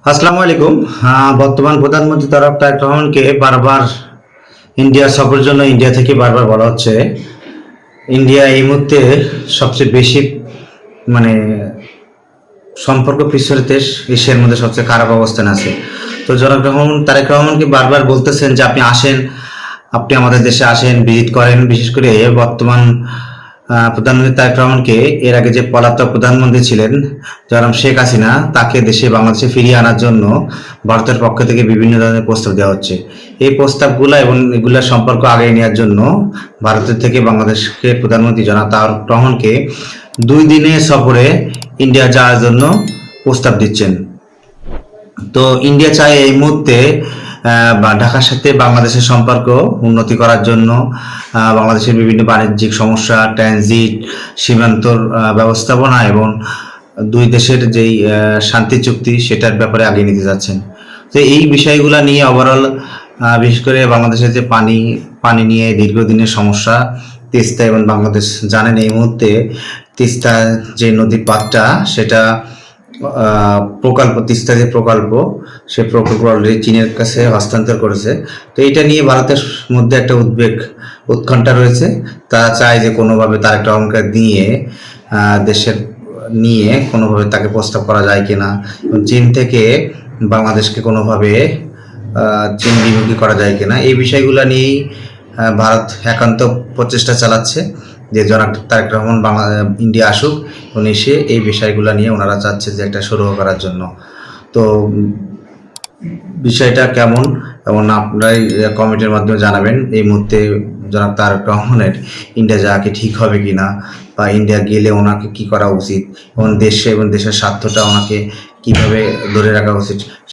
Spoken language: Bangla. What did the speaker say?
আসসালামু আলাইকুম। বর্তমান প্রধানমন্ত্রী তারেক রহমানকে বারবার ইন্ডিয়া সফরের জন্য ইন্ডিয়া থেকে বারবার বলা হচ্ছে। ইন্ডিয়া এই মুহূর্তে সবচেয়ে বেশি মানে সম্পর্ক পিছুর দেশ, এশিয়ার মধ্যে সবচেয়ে খারাপ অবস্থানে আছে। তো তারেক রহমানকে বারবার বলতেছেন যে আপনি আসেন, আপনি আমাদের দেশে আসেন, ভিজিট করেন। বিশেষ করে বর্তমান প্রধানমন্ত্রী তারেক রহমানকে এর আগে যে পলাতক প্রধানমন্ত্রী ছিলেন জনাব শেখ হাসিনা, তাকে বাংলাদেশে ফিরিয়ে আনার জন্য ভারতের পক্ষ থেকে বিভিন্ন ধরনের প্রস্তাব দেওয়া হচ্ছে। এই প্রস্তাবগুলো এবং এগুলোর সম্পর্ক আগায় নেওয়ার জন্য ভারতের থেকে বাংলাদেশকে প্রধানমন্ত্রী জনাব তারেক রহমানকে 2 দিনের সফরে ইন্ডিয়া যাওয়ার জন্য প্রস্তাব দিচ্ছেন। তো ইন্ডিয়া চায় এই মুহূর্তে বা ঢাকার সাথে বাংলাদেশের সম্পর্ক উন্নতি করার জন্য বাংলাদেশের বিভিন্ন বাণিজ্যিক সমস্যা, ট্রানজিট, সীমান্তর ব্যবস্থাপনা এবং দুই দেশের যেই শান্তি চুক্তি সেটার ব্যাপারে আগে নিতে যাচ্ছেন। তো এই বিষয়গুলো নিয়ে ওভারঅল বিশেষ করে বাংলাদেশের যে পানি নিয়ে দীর্ঘদিনের সমস্যা, তিস্তা এবং বাংলাদেশ জানেন এই মুহূর্তে তিস্তা যে নদীর পাতটা সেটা প্রকল্প, তিস্তা যে প্রকল্প, সে প্রকল্প অলরেডি চীনের কাছে হস্তান্তর করেছে। তো এটা নিয়ে ভারতের মধ্যে একটা উৎকণ্ঠা রয়েছে। তারা চায় যে কোনোভাবে তারেক রহমানকে দেশের নিয়ে কোনোভাবে তাকে প্রস্তাব করা যায় কিনা, এবং চীন থেকে বাংলাদেশকে কোনোভাবে চীন বিমুখী করা যায় কিনা, এই বিষয়গুলো নিয়েই ভারত একান্ত প্রচেষ্টা চালাচ্ছে যে জনাব তারেক রহমান ইন্ডিয়া আসুক এবং এসে এই বিষয়গুলো নিয়ে ওনারা চাচ্ছে যে একটা শুরু করার জন্য। তো বিষয়টা কেমন এবং আপনারাই কমেন্টের মাধ্যমে জানাবেন। এই মুহূর্তে জনাব তারেক রহমানের ইন্ডিয়া যাওয়া কি ঠিক হবে কিনা, বা ইন্ডিয়া গেলে ওনাকে কি করা উচিত এবং দেশে এবং দেশের স্বার্থটা ওনাকে কিভাবে ধরে রাখা উচিত।